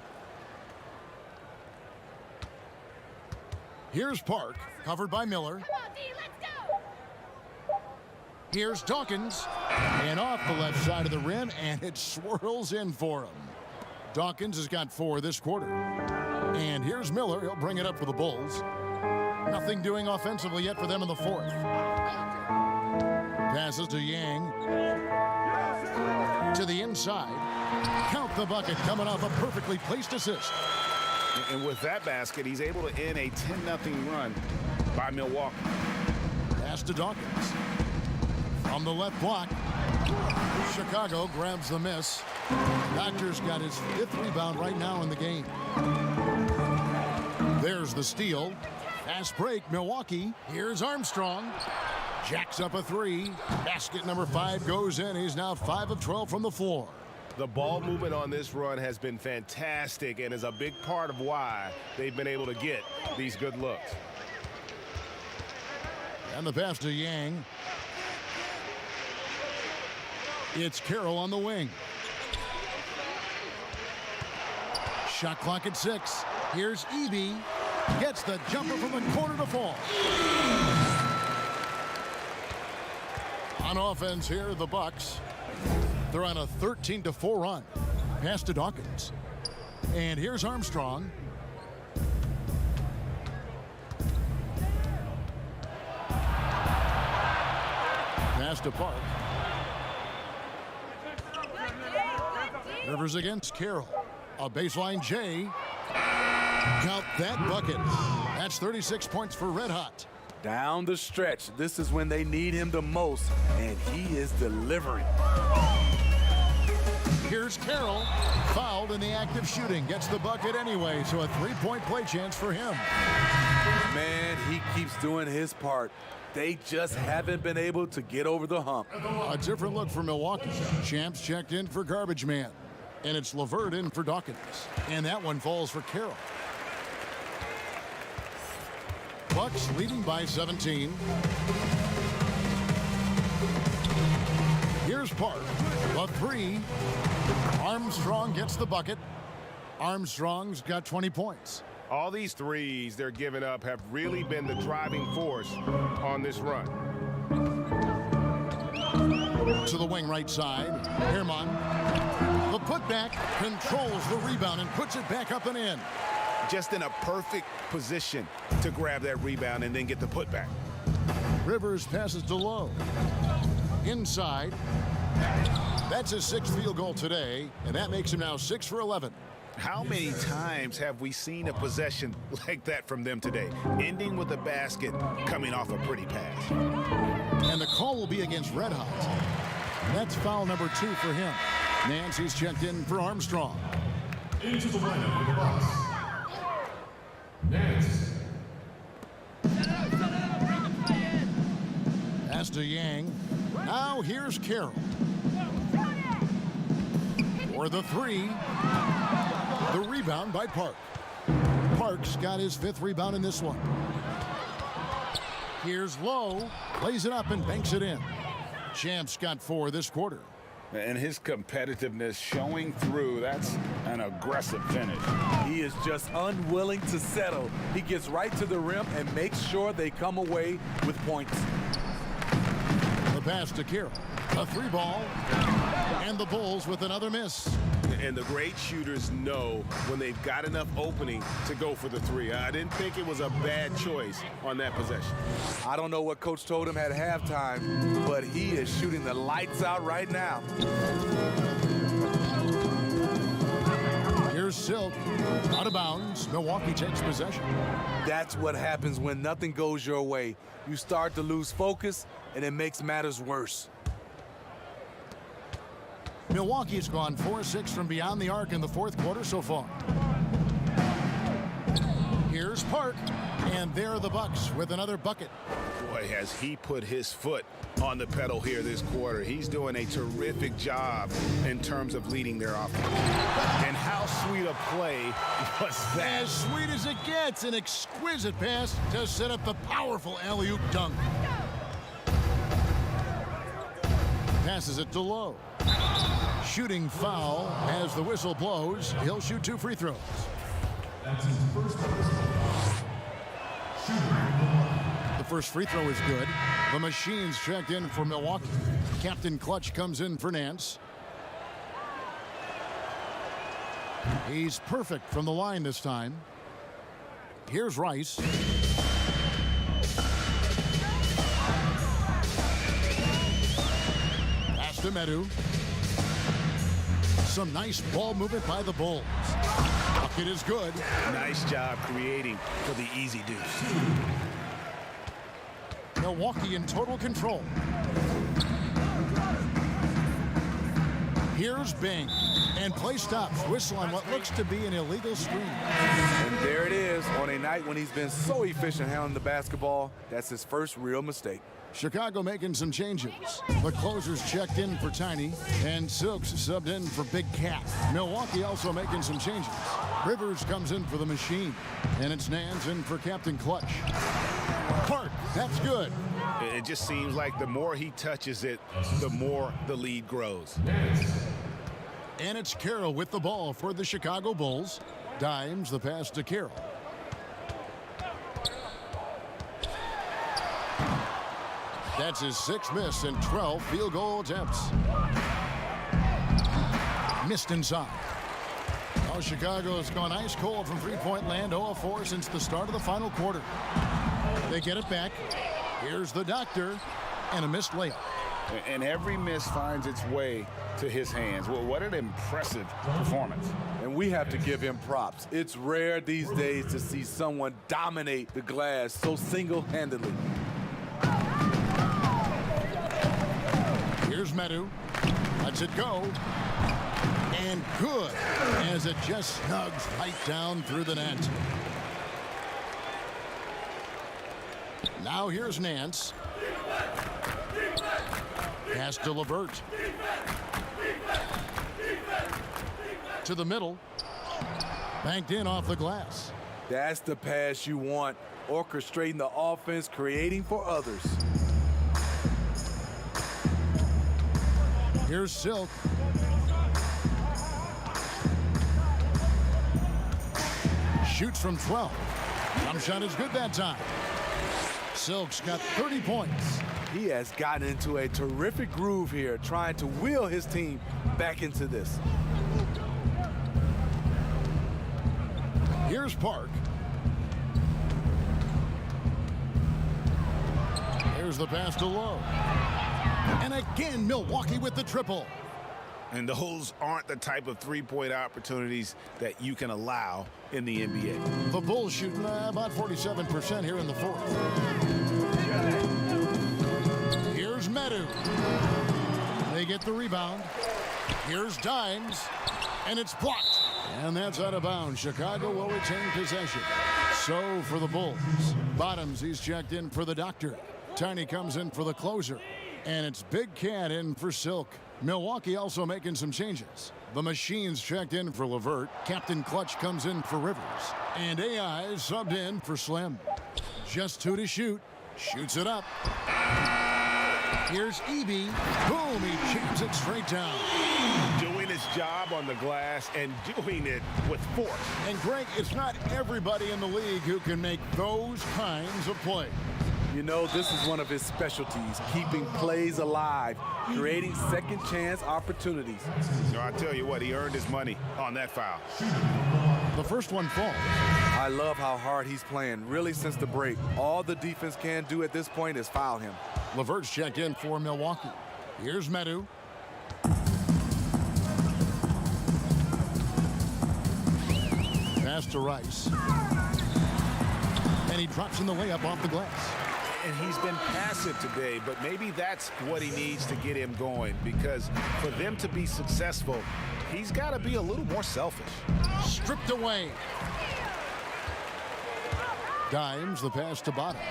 Here's Park, covered by Miller. Come on, D, let's go! Here's Dawkins. And off the left side of the rim, and it swirls in for him. Dawkins has got 4 this quarter. And here's Miller. He'll bring it up for the Bulls. Nothing doing offensively yet for them in the fourth. Passes to Yang. To the inside. Count the bucket coming off a perfectly placed assist. And with that basket, he's able to end a 10-0 run by Milwaukee. Pass to Dawkins. From the left block. Chicago grabs the miss. Doctor's got his 5th rebound right now in the game. There's the steal. Fast break, Milwaukee. Here's Armstrong. Jacks up a three. Basket number 5 goes in. He's now 5 of 12 from the floor. The ball movement on this run has been fantastic and is a big part of why they've been able to get these good looks. And the pass to Yang. It's Carroll on the wing. Shot clock at 6. Here's Eby. Gets the jumper from the corner to fall. On offense here, the Bucks. They're on a 13-4 run. Pass to Dawkins. And here's Armstrong. Pass to Park. Rivers against Carroll. A baseline J. Count that bucket. That's 36 points for Red Hot. Down the stretch, this is when they need him the most, and he is delivering. Here's Carroll. Fouled in the act of shooting. Gets the bucket anyway, so a 3-point play chance for him. Man, he keeps doing his part. They just haven't been able to get over the hump. A different look for Milwaukee. Champs checked in for Garbage Man. And it's LeVert in for Dawkins. And that one falls for Carroll. Bucks leading by 17. Here's Park. A three. Armstrong gets the bucket. Armstrong's got 20 points. All these threes they're giving up have really been the driving force on this run. To the wing right side. Herman. The putback controls the rebound and puts it back up and in. Just in a perfect position to grab that rebound and then get the putback. Rivers passes to Lowe. Inside. That's his 6th field goal today, and that makes him now 6 for 11. How many times have we seen a possession like that from them today, ending with a basket coming off a pretty pass? And the call will be against Red Hot. That's foul number 2 for him. Nancy's checked in for Armstrong. Into the lineup for the Bucks. Nance. Pass to Yang. Now here's Carroll. For the 3. The rebound by Park. Park's got his 5th rebound in this one. Here's Lowe. Lays it up and banks it in. Champs got 4 this quarter. And his competitiveness showing through. That's an aggressive finish. He is just unwilling to settle. He gets right to the rim and makes sure they come away with points. The pass to Carroll. A 3-ball. And the Bulls with another miss. And the great shooters know when they've got enough opening to go for the 3. I didn't think it was a bad choice on that possession. I don't know what Coach told him at halftime, but he is shooting the lights out right now. Here's Silk. Out of bounds. Milwaukee takes possession. That's what happens when nothing goes your way. You start to lose focus, and it makes matters worse. Milwaukee's gone 4-6 from beyond the arc in the 4th quarter so far. Here's Park, and there are the Bucks with another bucket. Boy, has he put his foot on the pedal here this quarter. He's doing a terrific job in terms of leading their offense. And how sweet a play was that? As sweet as it gets, an exquisite pass to set up the powerful alley-oop dunk. Passes it to Lowe. Shooting foul as the whistle blows. He'll shoot 2 free throws. That's his first The first free throw is good. The Machines checked in for Milwaukee. Captain Clutch comes in for Nance. He's perfect from the line this time. Here's Rice. Pass to Medu. Some nice ball movement by the Bulls. Bucket is good. Nice job creating for the easy deuce. Milwaukee in total control. Here's Bing. And play stops. Whistle on what looks to be an illegal screen. And there it is. On a night when he's been so efficient handling the basketball, that's his first real mistake. Chicago making some changes. The closers checked in for Tiny, and Silks subbed in for Big Cat. Milwaukee also making some changes. Rivers comes in for the Machine, and it's Nance in for Captain Clutch. Park, that's good. It just seems like the more he touches it, the more the lead grows. And it's Carroll with the ball for the Chicago Bulls. Dimes the pass to Carroll. That's his 6th miss and 12 field goal attempts. Missed inside. Now Chicago's gone ice cold from three-point land, 0-4 since the start of the final quarter. They get it back. Here's the doctor, and a missed layup. And every miss finds its way to his hands. Well, what an impressive performance. And we have to give him props. It's rare these days to see someone dominate the glass so single-handedly. Here's Medu. Lets it go. And good, as it just snugs right down through the net. Now here's Nance. Pass to LeVert. To the middle. Banked in off the glass. That's the pass you want. Orchestrating the offense, creating for others. Here's Silk. Shoots from 12. Jump shot is good that time. Silk's got 30 points. He has gotten into a terrific groove here, trying to wheel his team back into this. Here's Park. Here's the pass to Lowe. And again, Milwaukee with the triple. And those aren't the type of three-point opportunities that you can allow in the NBA. The Bulls shooting about 47% here in the fourth. Here's Medu. They get the rebound. Here's Dimes. And it's blocked. And that's out of bounds. Chicago will retain possession. So for the Bulls. Bottoms, he's checked in for the doctor. Tiny comes in for the closer. And it's Big Cat in for Silk. Milwaukee also making some changes. The Machine's checked in for LeVert. Captain Clutch comes in for Rivers. And AI is subbed in for Slim. Just 2 to shoot. Shoots it up. Here's Eby. Boom, he jams it straight down. Doing his job on the glass and doing it with force. And Greg, it's not everybody in the league who can make those kinds of plays. You know, this is one of his specialties, keeping plays alive, creating second chance opportunities. So I tell you what, he earned his money on that foul. The first one falls. I love how hard he's playing, really since the break. All the defense can do at this point is foul him. LeVert's checked in for Milwaukee. Here's Medu. Pass to Rice. And he drops in the layup off the glass. And he's been passive today, but maybe that's what he needs to get him going, because for them to be successful, he's got to be a little more selfish. Stripped away. Dimes the pass to Bottoms.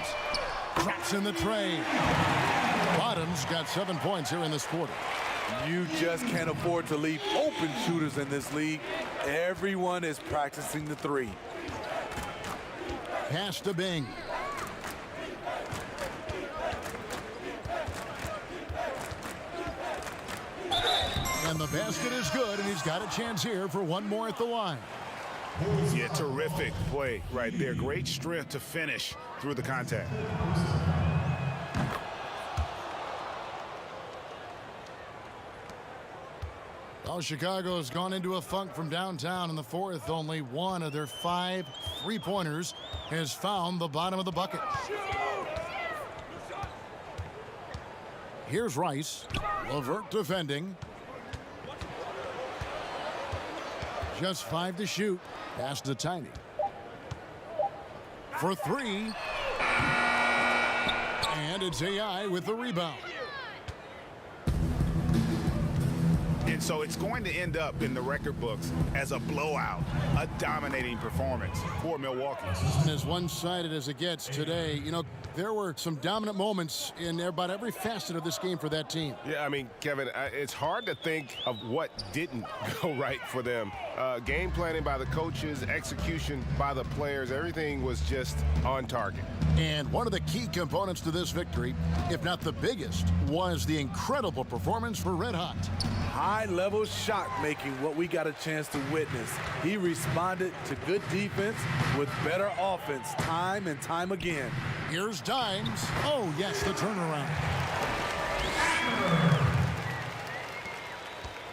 Drops in the tray. Bottoms got 7 points here in this quarter. You just can't afford to leave open shooters in this league. Everyone is practicing the three. Pass to Bing. And the basket is good, and he's got a chance here for one more at the line. Yeah, terrific play right there. Great strength to finish through the contact. Well, Chicago's gone into a funk from downtown in the fourth. Only one of their 5 three-pointers has found the bottom of the bucket. Here's Rice. LeVert defending. Just 5 to shoot. Pass to Tiny. For 3. And it's AI with the rebound. In And so it's going to end up in the record books as a blowout, a dominating performance for Milwaukee. And as one-sided as it gets today, you know, there were some dominant moments in about every facet of this game for that team. Yeah, I mean, Kevin, it's hard to think of what didn't go right for them. Game planning by the coaches, execution by the players, everything was just on target. And one of the key components to this victory, if not the biggest, was the incredible performance for Red Hot. High-level shot making, what we got a chance to witness. He responded to good defense with better offense time and time again. Here's Dimes. Oh, yes, the turnaround.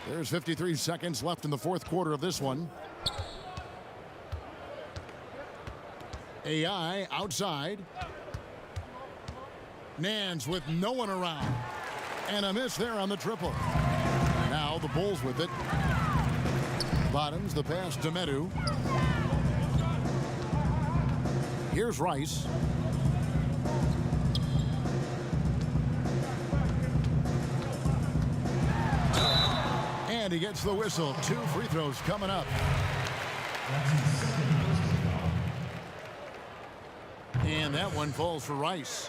There's 53 seconds left in the fourth quarter of this one. AI outside. Nance with no one around. And a miss there on the triple. Now the Bulls with it. Bottoms the pass to Medu. Here's Rice. And he gets the whistle. 2 free throws coming up. And that one falls for Rice.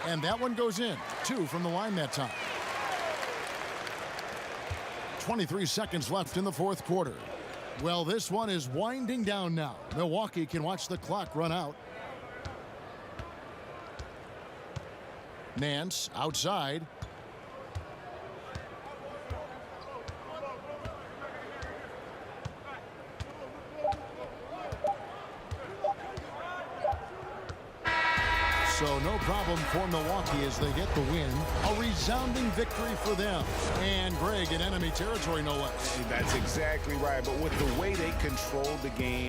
And that one goes in. 2 from the line that time. 23 seconds left in the fourth quarter. Well, this one is winding down now. Milwaukee can watch the clock run out. Nance outside. So no problem for Milwaukee as they get the win. A resounding victory for them. And Greg in enemy territory, no less. That's exactly right. But with the way they controlled the game,